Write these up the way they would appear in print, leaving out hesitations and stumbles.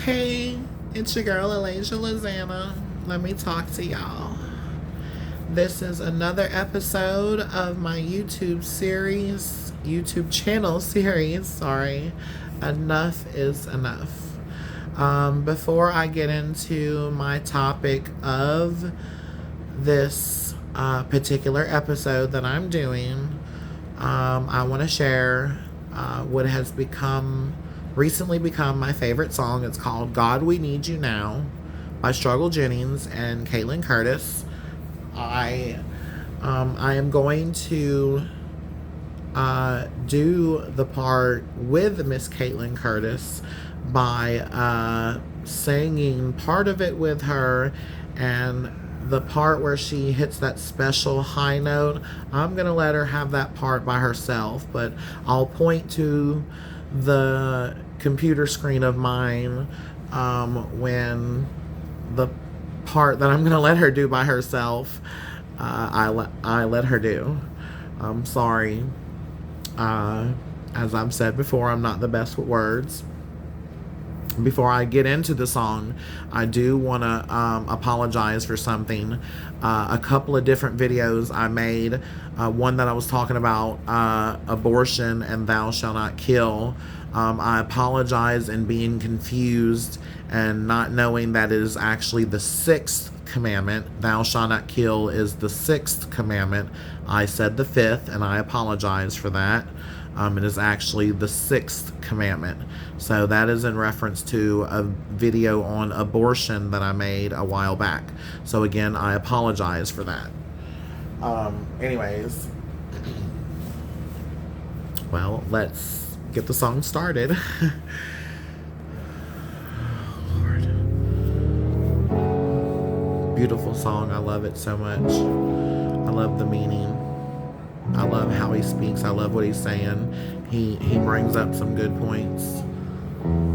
Hey, it's your girl Alaizah Lozana. Let me talk to y'all. This is another episode of my YouTube channel series. Sorry, enough is enough. Before I get into my topic of this particular episode that I'm doing, I want to share what has recently become my favorite song. It's called God We Need You Now by Struggle Jennings and Caitlin Curtis. I am going to do the part with Miss Caitlin Curtis by singing part of it with her, and the part where she hits that special high note, I'm going to let her have that part by herself, but I'll point to the computer screen of mine when the part that I'm going to let her do by herself, I let her do. I'm sorry. As I've said before, I'm not the best with words. Before I get into the song, I do want to apologize for something. A couple of different videos I made, one that I was talking about abortion and thou shalt not kill. I apologize in being confused and not knowing that it is actually the 6th commandment. Thou shalt not kill is the 6th commandment. I said the 5th, and I apologize for that. It is actually the 6th commandment. So that is in reference to a video on abortion that I made a while back. So again, I apologize for that. Anyways, well, let's get the song started. Lord. Beautiful song. I love it so much. I love the meaning. I love how he speaks. I love what he's saying. He brings up some good points.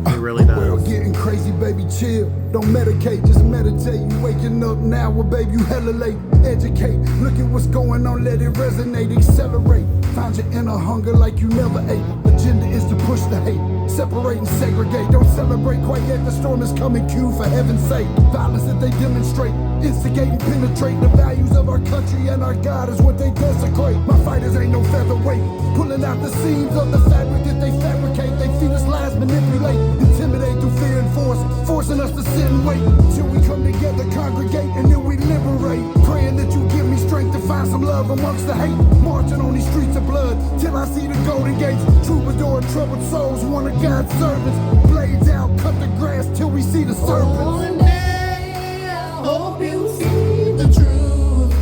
He really does. World getting crazy, baby, chill. Don't medicate, just meditate. You waking up now, well, baby, you hella late. Educate, look at what's going on, let it resonate, accelerate. Find your inner hunger like you never ate. Agenda is to push the hate, separate and segregate. Don't celebrate quite yet, the storm is coming, Q, for heaven's sake. Violence that they demonstrate, instigate and penetrate. The values of our country and our God is what they desecrate. My fighters ain't no featherweight, pulling out the seams of the fabric that they fabricate. They feed us lies, manipulate, intimidate through fear and force, forcing us to sit and wait till we come together, congregate, and then we liberate. Praying that you give me strength to find some love amongst the hate. Marching on these streets of blood till I see the golden gates. Troubadour and troubled souls, one of God's servants. Blades out, cut the grass till we see the serpents. One day I hope you see the truth.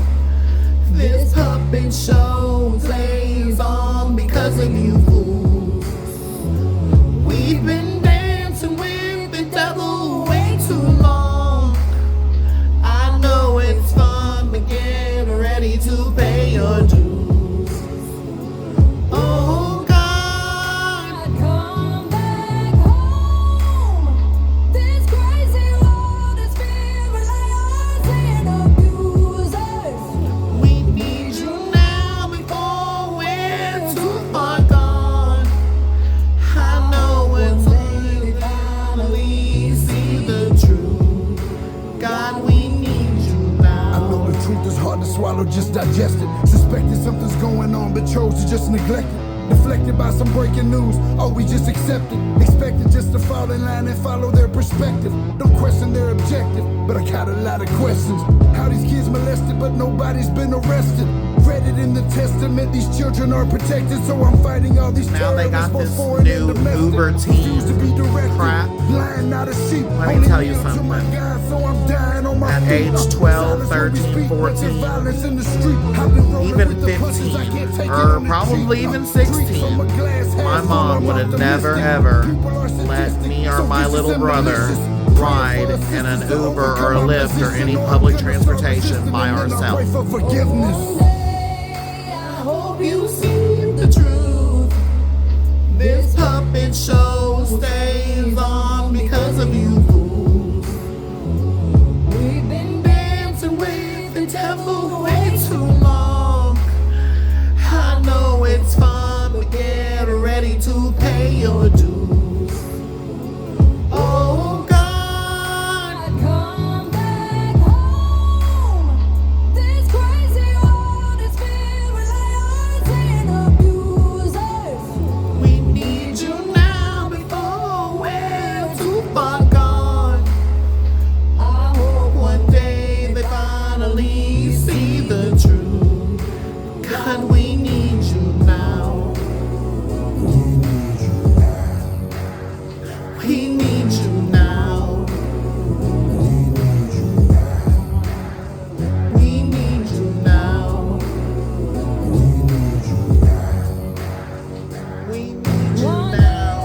This puppet show plays on because of you fools. We've been dancing with the devil way too long. I know it's fun, but get ready to pay your dues. Oh God, Come back home. This crazy world is filled with liars and abusers. we need you now before we're too far gone. I know it's only finally see the truth. God, we need you I know now. the truth is hard to swallow, just digest it. Suspected something's going on, but chose to just neglect it. Deflected by some breaking news, oh, we just accept it. Expected just to fall in line and follow their perspective. Don't question their objective, but I got a lot of questions. How these kids molested, but nobody's been arrested. Read it in the testament, these children are protected, so I'm fighting all these Now they got terrorists, both this foreign new and domestic. Uber Refuse to be teen directed. crap. Lying, not a sheep. Let me Only tell you kneel to my something. God, so I'm dying on my At feet. age 12, Silence when we 13, speak, but the 14, violence in the street. I've been rolling even with the punches, I can't 15, take it or on the probably cheek. even Streets 16, from a glass half my full, mom I'm would have never optimistic. ever People are let sadistic, me or so my vicious little and brother malicious. ride Pray for in an assistance to Uber or overcome a our Lyft or position. any No, I'm public gonna start transportation resisting, by and then I ourselves. pray for forgiveness. One day I hope you see the truth. This puppet show stays on because of you fools. We've been dancing with the devil way too long. I know it's fun, but get ready to pay your dues. Oh God. far gone. I hope one day they finally see the truth. God, we need you now. We need you now. We need you now. We need you now.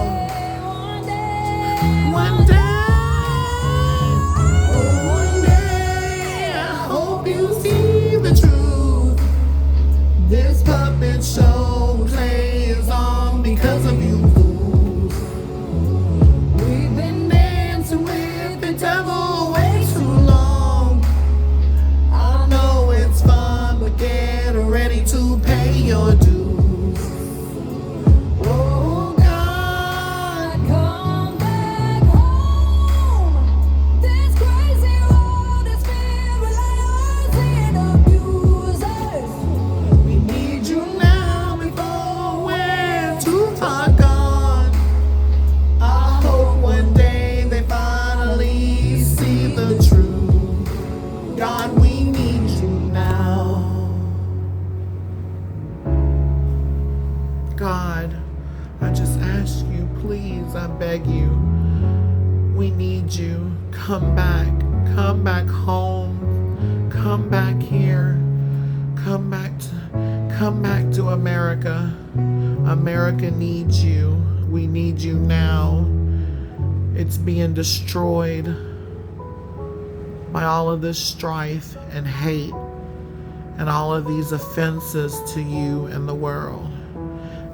One day, oh, one day, I hope you see the truth. This puppet show plays on because of you fools. We've been dancing with the devil way too long. I know it's fun, but get ready to pay your dues. Oh God, Come back home. This crazy world is filled with liars and abusers. we need you now before we're too far gone. I hope one day they finally see the truth. God, we need you now. God, I just ask you, please, I beg you, we need you. Come back home, come back here, come back to America. America needs you. We need you now. It's being destroyed by all of this strife and hate and all of these offenses to you and the world.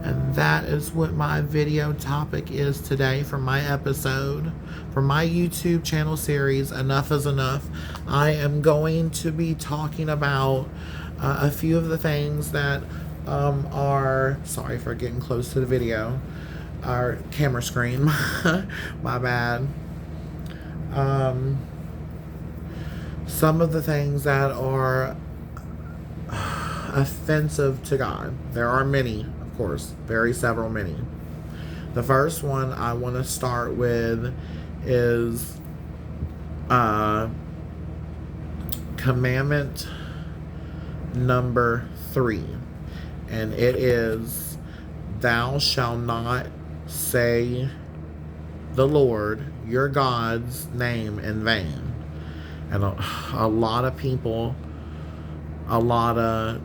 And that is what my video topic is today for my episode, for my YouTube channel series, Enough is Enough. I am going to be talking about a few of the things that are, sorry for getting close to the video, our camera screen, my bad. Some of the things that are offensive to God. There are many, of course, several many. The first one I want to start with is commandment number 3, and it is, thou shalt not say the Lord your God's name in vain. And a lot of people, a lot of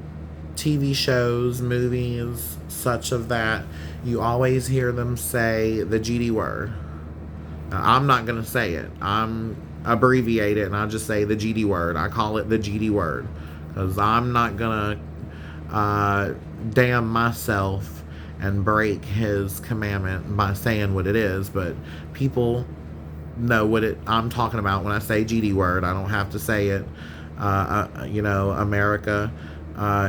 TV shows, movies, such of that, you always hear them say the GD word. Now, I'm not going to say it. I'm abbreviate it, and I just say the GD word. I call it the GD word because I'm not going to damn myself and break his commandment by saying what it is, but people know what I'm talking about when I say GD word. I don't have to say it. America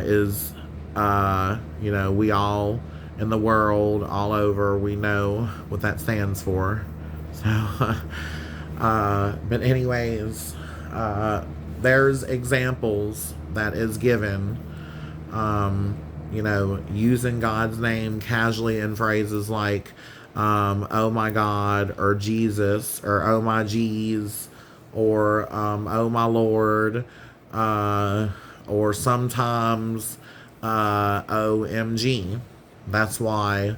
is, we all in the world, all over, we know what that stands for. So, but anyways, there's examples that is given, using God's name casually in phrases like, oh my God, or Jesus, or oh my G's, or oh my Lord, or sometimes OMG. That's why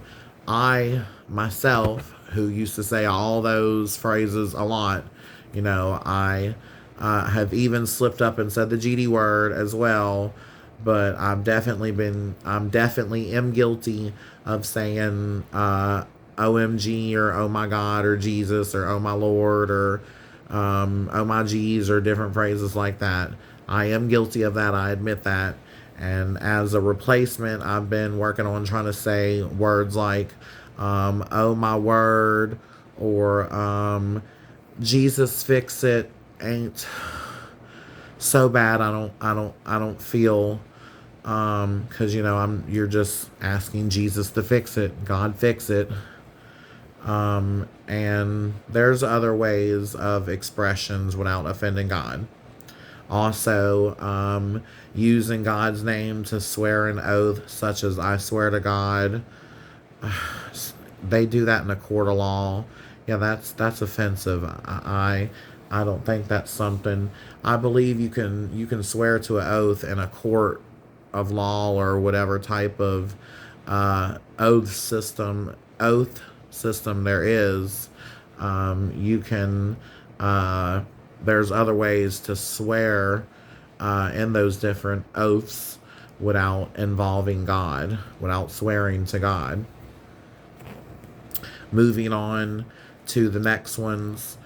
I myself, who used to say all those phrases a lot, I have even slipped up and said the GD word as well. But I'm definitely am guilty of saying OMG or oh my God or Jesus or oh my Lord or oh my G's or different phrases like that. I am guilty of that. I admit that. And as a replacement, I've been working on trying to say words like oh my word or Jesus fix it ain't so bad. I don't feel because you're just asking Jesus to fix it, God fix it. And there's other ways of expressions without offending God. Also, using God's name to swear an oath, such as I swear to God. They do that in a court of law. Yeah, that's offensive. I don't think that's something. I believe you can swear to an oath in a court of law or whatever type of oath system there is. You can there's other ways to swear in those different oaths without involving God, without swearing to God. Moving on to the next ones,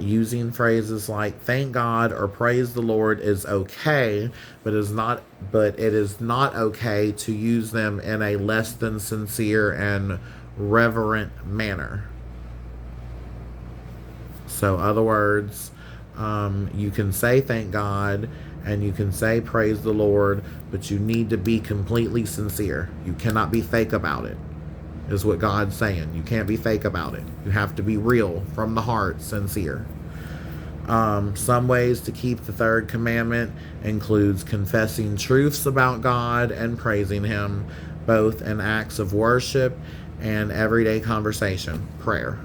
using phrases like "thank God" or "praise the Lord" is okay, but it is not okay to use them in a less than sincere and reverent manner. So, other words, you can say "thank God" and you can say "praise the Lord," but you need to be completely sincere. You cannot be fake about it, is what God's saying. You can't be fake about it. You have to be real, from the heart, sincere. Some ways to keep the third commandment includes confessing truths about God and praising Him, both in acts of worship and everyday conversation, prayer.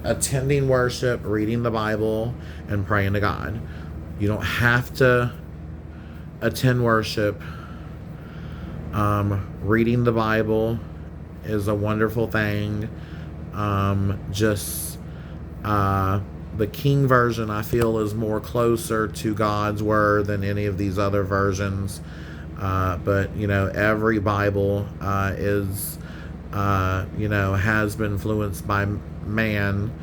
Attending worship, reading the Bible, and praying to God. You don't have to attend worship. Reading the Bible is a wonderful thing. Just the King version, I feel, is more closer to God's word than any of these other versions. But every Bible is has been influenced by man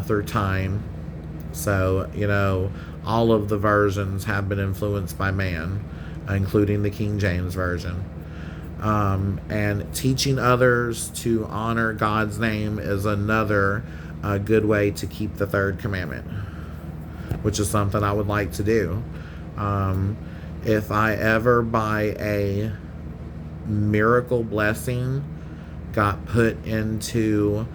through time. So all of the versions have been influenced by man, including the King James version. And teaching others to honor God's name is another good way to keep the third commandment, which is something I would like to do. If I ever, by a miracle blessing, got put into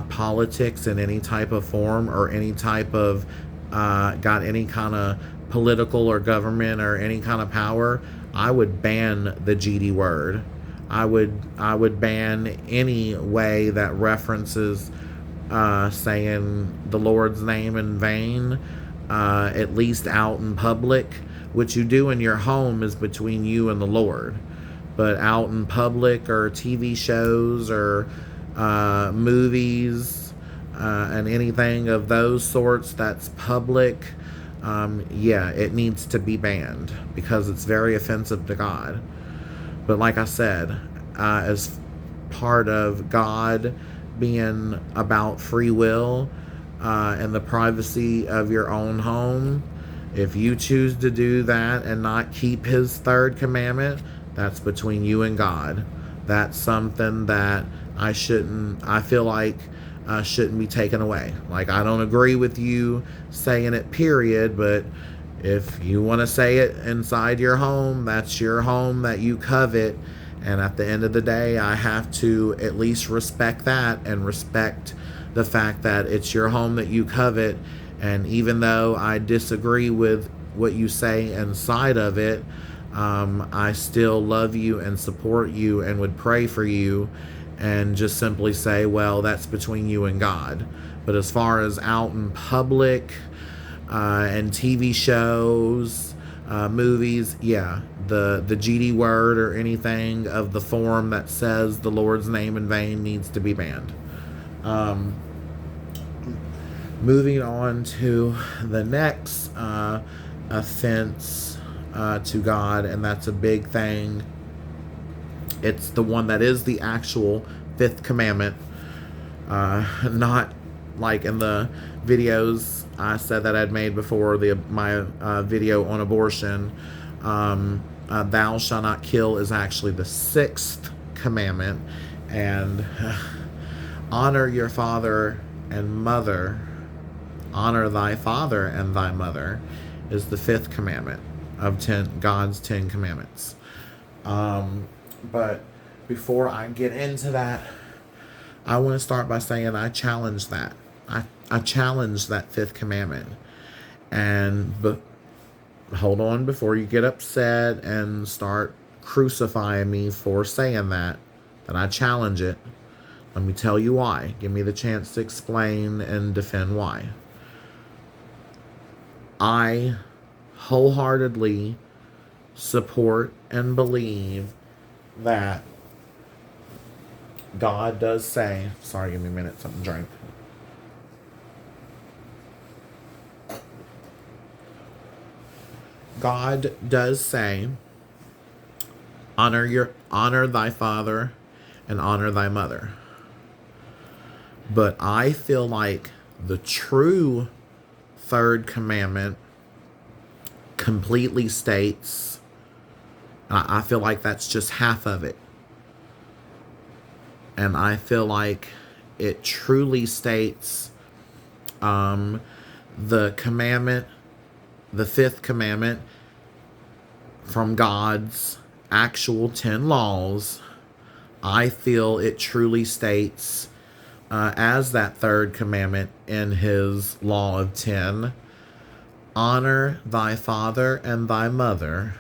politics in any type of form, or any type of got any kind of political or government or any kind of power, I would ban the GD word. I would ban any way that references saying the Lord's name in vain, at least out in public. What you do in your home is between you and the Lord, but out in public, or TV shows, or movies, and anything of those sorts that's public, yeah, it needs to be banned because it's very offensive to God. But like I said, as part of God being about free will and the privacy of your own home, if you choose to do that and not keep His third commandment, that's between you and God. That's something that I feel like shouldn't be taken away. Like, I don't agree with you saying it, period, but if you want to say it inside your home, that's your home that you covet. And at the end of the day, I have to at least respect that, and respect the fact that it's your home that you covet. And even though I disagree with what you say inside of it, I still love you and support you and would pray for you, and just simply say, well, that's between you and God. But as far as out in public and TV shows, movies, yeah, the GD word or anything of the form that says the Lord's name in vain needs to be banned. Moving on to the next offense to God, and that's a big thing. It's the one that is the actual fifth commandment, not like in the videos I said that I'd made before, my video on abortion. Thou shalt not kill is actually the sixth commandment, and honor your father and mother. Honor thy father and thy mother is the fifth commandment of God's 10 commandments. But before I get into that, I want to start by saying I challenge that. I challenge that fifth commandment. But hold on before you get upset and start crucifying me for saying that I challenge it. Let me tell you why. Give me the chance to explain and defend why. I wholeheartedly support and believe that God does say, sorry, give me a minute, something to drink. God does say, honor thy father and honor thy mother. But I feel like the true third commandment completely states, I feel like that's just half of it. And I feel like it truly states the commandment, the fifth commandment from God's actual 10 laws. I feel it truly states as that third commandment in his law of 10, honor thy father and thy mother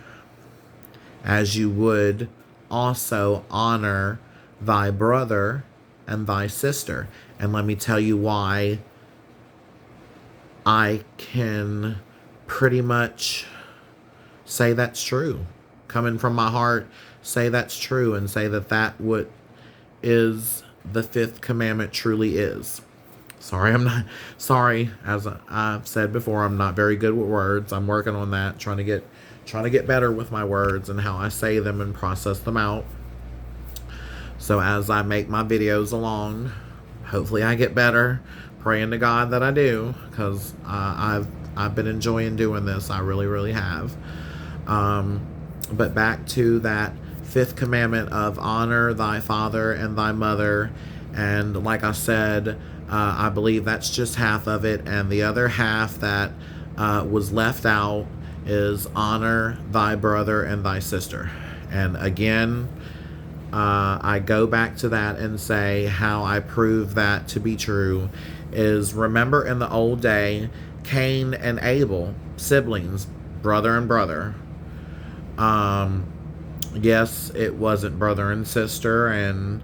as you would also honor thy brother and thy sister. And let me tell you why I can pretty much say that's true. Coming from my heart, say that's true and say that what is the fifth commandment truly is. Sorry, as I've said before, I'm not very good with words. I'm working on that, trying to get better with my words and how I say them and process them out. So as I make my videos along, hopefully I get better. Praying to God that I do, because I've been enjoying doing this. I really, really have. But back to that fifth commandment of honor thy father and thy mother. And like I said, I believe that's just half of it. And the other half that was left out is honor thy brother and thy sister. And again, I go back to that and say how I prove that to be true is, remember in the old day, Cain and Abel, siblings, brother and brother. Yes, it wasn't brother and sister, and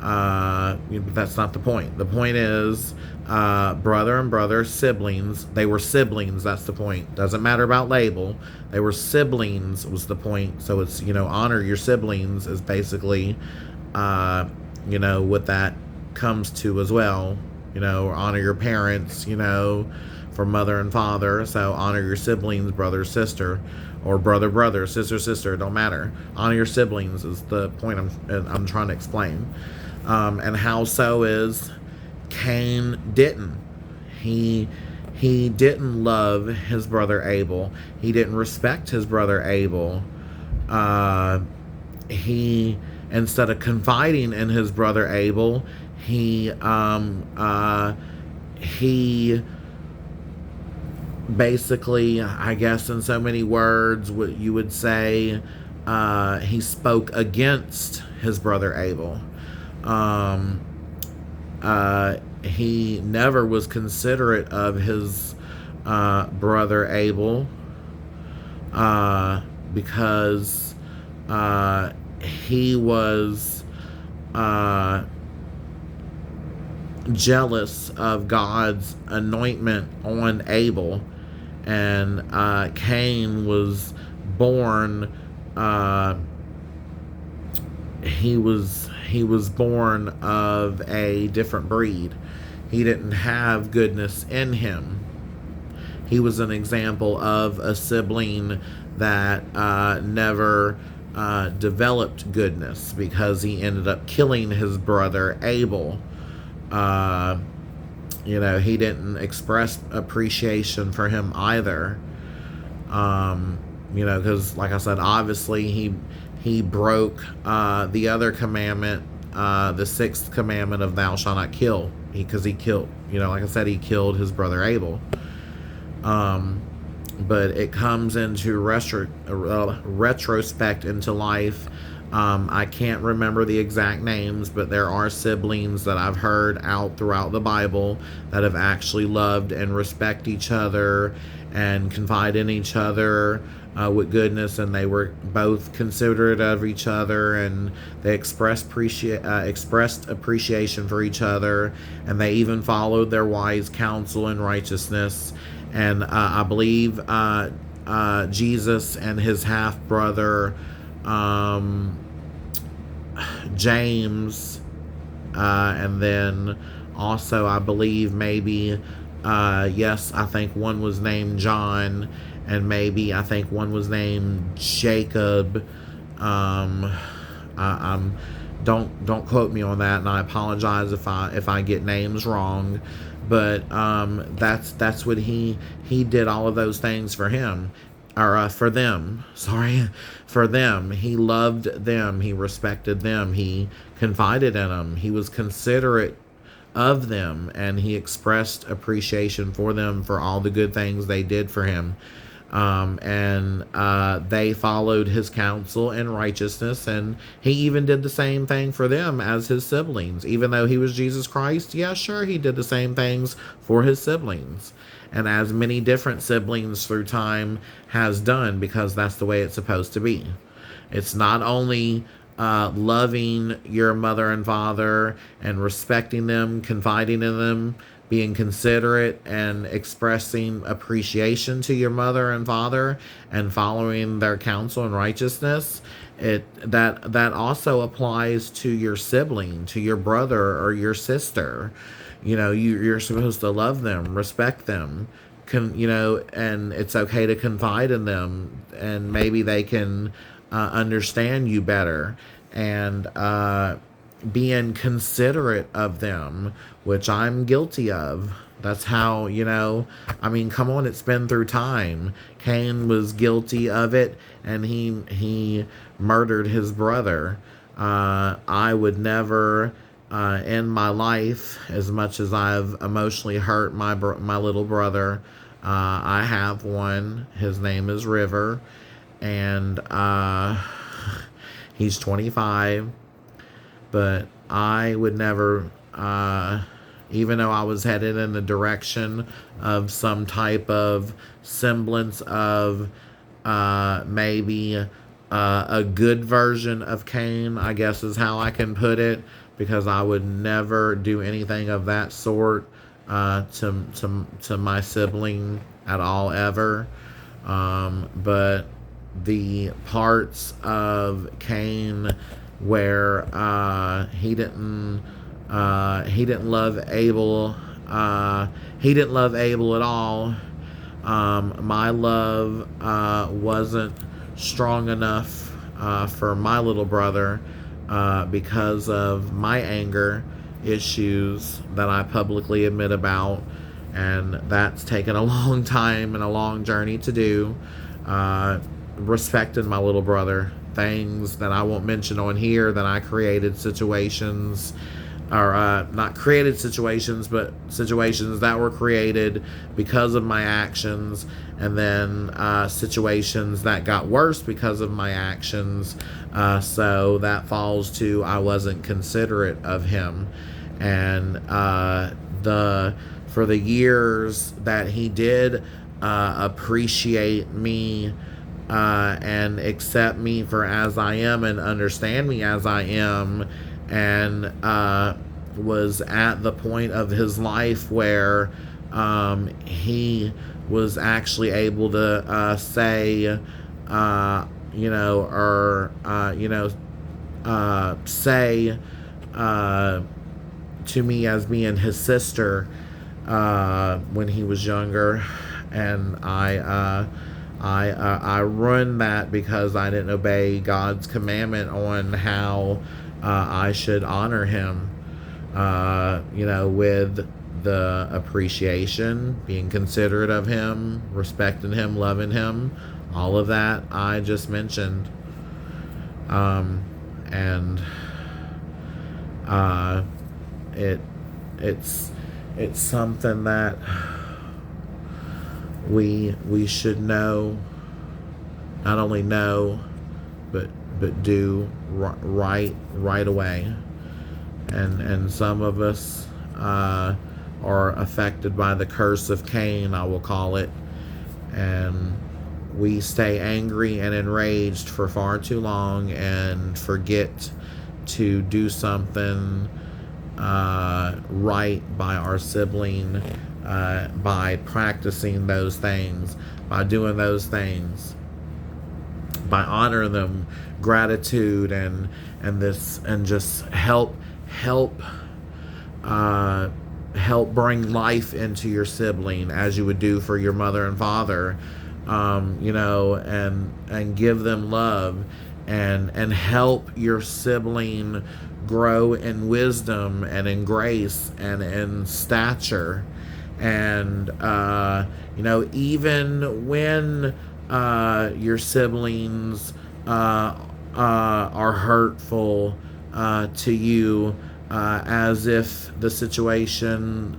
that's not the point. The point is, brother and brother, siblings. They were siblings. That's the point. Doesn't matter about label. They were siblings was the point. So it's, honor your siblings is basically, what that comes to as well. Honor your parents, for mother and father. So honor your siblings, brother, sister, or brother, sister, don't matter. Honor your siblings is the point I'm trying to explain. And how so is Cain didn't. He didn't love his brother Abel. He didn't respect his brother Abel. He, instead of confiding in his brother Abel, he basically, I guess in so many words, what you would say, he spoke against his brother Abel. He never was considerate of his brother Abel because he was jealous of God's anointment on Abel, and Cain was born. He was born of a different breed. He didn't have goodness in him. He was an example of a sibling that never developed goodness, because he ended up killing his brother Abel. He didn't express appreciation for him either. Because like I said, obviously he broke the other commandment, the sixth commandment of thou shalt not kill, because he killed, like I said, he killed his brother Abel. But it comes into retrospect into life. I can't remember the exact names, but there are siblings that I've heard out throughout the Bible that have actually loved and respect each other and confide in each other with goodness, and they were both considerate of each other, and they expressed appreciation for each other, and they even followed their wise counsel in righteousness. And I believe Jesus and his half brother James, and then also I believe maybe yes, I think one was named John, and maybe I think one was named Jacob. I'm don't quote me on that, and I apologize if I get names wrong. But that's what he did all of those things for him, or for them. Sorry, for them. He loved them. He respected them. He confided in them. He was considerate of them, and he expressed appreciation for them for all the good things they did for him. And they followed his counsel in righteousness, and he even did the same thing for them as his siblings. Even though he was Jesus Christ, yeah, sure, he did the same things for his siblings, and as many different siblings through time has done, because that's the way it's supposed to be. It's not only loving your mother and father and respecting them, confiding in them, being considerate and expressing appreciation to your mother and father and following their counsel and righteousness. That also applies to your sibling, to your brother or your sister. You're supposed to love them, respect them, and it's okay to confide in them, and maybe they can understand you better, and being considerate of them, which I'm guilty of. That's how, come on, it's been through time. Cain was guilty of it, and he murdered his brother. I would never, in my life, as much as I've emotionally hurt my little brother, I have one. His name is River, and he's 25. But I would never, even though I was headed in the direction of some type of semblance of maybe a good version of Cain, I guess is how I can put it, because I would never do anything of that sort to my sibling at all, ever. But the parts of Cain where he didn't love Abel, he didn't love Abel at all. My love wasn't strong enough for my little brother because of my anger issues that I publicly admit about, and that's taken a long time and a long journey to do. Respecting my little brother, things that I won't mention on here, that I created situations, or not created situations, but situations that were created because of my actions, and then situations that got worse because of my actions. So that falls to, I wasn't considerate of him, and for the years that he did appreciate me and accept me for as I am and understand me as I am, and was at the point of his life where he was actually able to say, say to me as being his sister when he was younger, and I ruined that because I didn't obey God's commandment on how I should honor him, with the appreciation, being considerate of him, respecting him, loving him, all of that I just mentioned. And it's something that we should know, not only know, but do right away. And some of us are affected by the curse of Cain, I will call it, and we stay angry and enraged for far too long and forget to do something right by our sibling, by practicing those things, by doing those things, by honoring them, gratitude and this, and just help help bring life into your sibling as you would do for your mother and father, and give them love, and help your sibling grow in wisdom and in grace and in stature. And even when your siblings are hurtful to you, as if the situation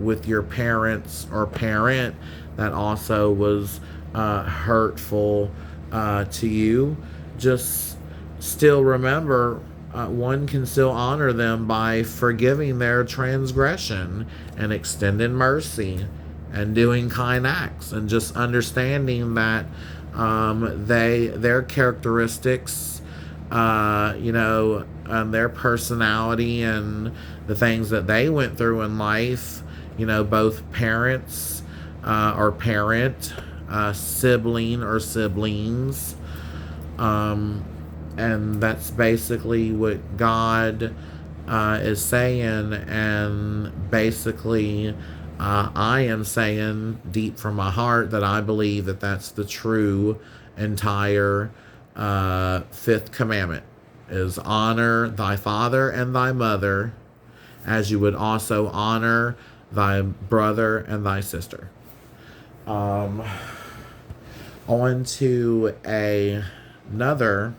with your parents or parent that also was hurtful to you, just still remember, one can still honor them by forgiving their transgression and extending mercy and doing kind acts, and just understanding that their characteristics, their personality and the things that they went through in life, both parents or parent, sibling or siblings, and that's basically what God is saying. And basically, I am saying deep from my heart that I believe that that's the true entire fifth commandment, is honor thy father and thy mother, as you would also honor thy brother and thy sister. On to another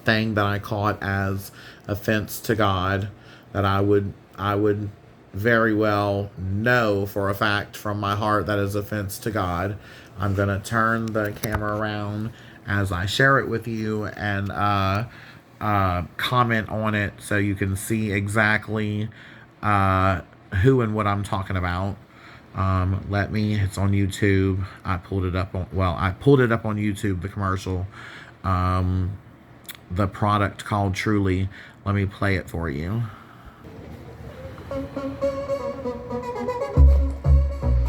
thing that I caught as offense to God, that I would very well know for a fact from my heart that is offense to God. I'm going to turn the camera around as I share it with you and comment on it so you can see exactly who and what I'm talking about. It's on YouTube. I pulled it up on YouTube, the commercial, the product called Truly. Let me play it for you.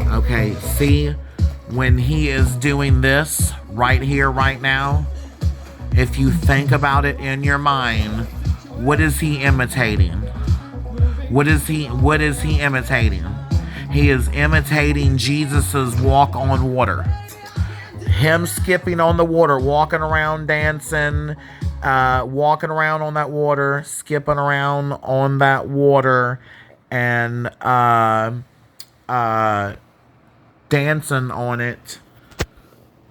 Okay, see, when he is doing this right here, right now, if you think about it in your mind, what is he imitating? What is he imitating? He is imitating Jesus's walk on water. Him skipping on the water, walking around, dancing, walking around on that water, skipping around on that water, and dancing on it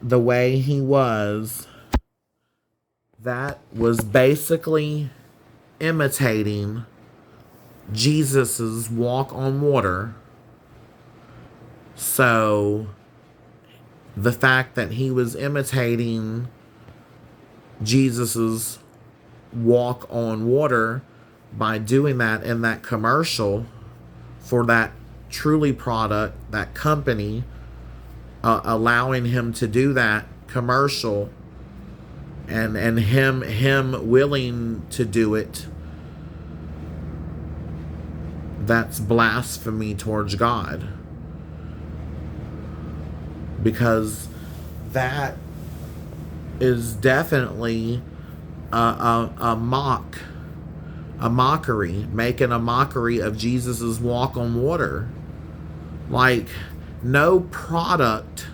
the way he was. That was basically imitating Jesus's walk on water. So the fact that he was imitating Jesus's walk on water by doing that in that commercial for that Truly product, that company, allowing him to do that commercial, and him willing to do it, that's blasphemy towards God. Because that is definitely a mockery, making a mockery of Jesus's walk on water. Like, no product,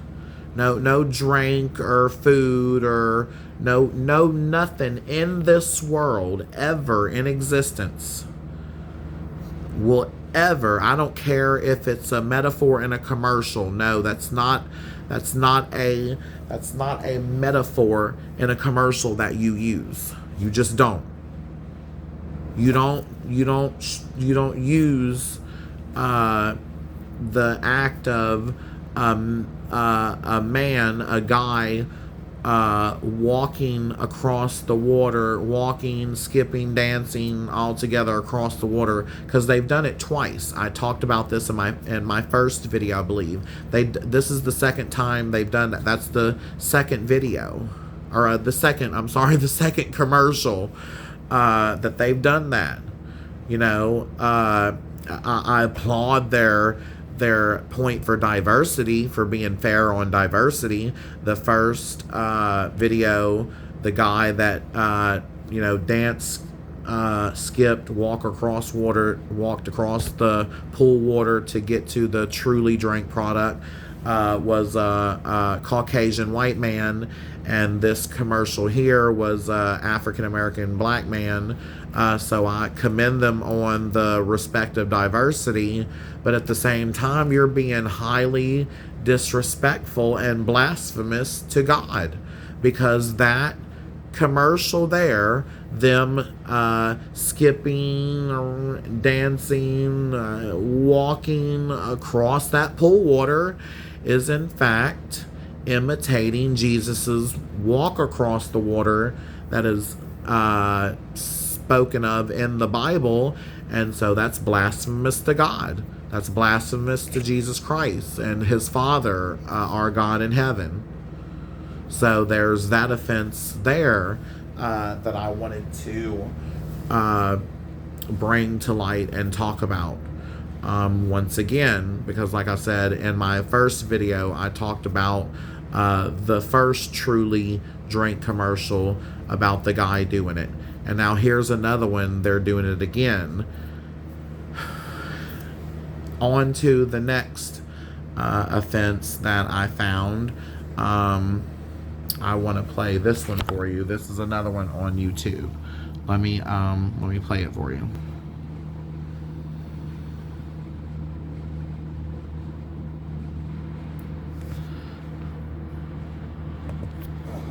no drink or food or no nothing in this world ever in existence will ever, I don't care if it's a metaphor in a commercial. No, that's not a metaphor in a commercial that you use. You just don't. You don't use the act of a man, a guy walking across the water, walking, skipping, dancing all together across the water, because they've done it twice. I talked about this in my first video, I believe. This is the second time they've done that. That's the second video, or the second commercial that they've done that. You know, I applaud their point for diversity, for being fair on diversity. The first video, the guy that danced, skipped, walked across the pool water to get to the Truly drink product, was a Caucasian white man, and this commercial here was African American black man. So I commend them on the respective diversity, but at the same time, you're being highly disrespectful and blasphemous to God, because that commercial there, them skipping, dancing, walking across that pool water, is in fact imitating Jesus's walk across the water that is spoken of in the Bible. And so that's blasphemous to God. That's blasphemous to Jesus Christ and his Father, our God in heaven. So there's that offense there that I wanted to bring to light and talk about once again, because like I said in my first video, I talked about the first Truly drink commercial, about the guy doing it. And now here's another one, they're doing it again. On to the next offense that I found. I want to play this one for you. This is another one on YouTube. Let me play it for you.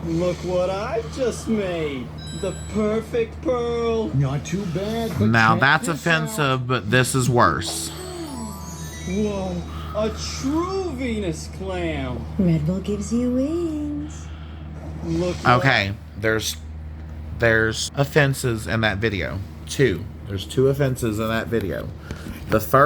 Look what I've just made. The perfect pearl. Not too bad. But Now check that's this offensive, out. but this is worse. Whoa, a true Venus clam. Red Bull gives you wings. Look what Okay, there's offenses in that video. There's two offenses in that video. The first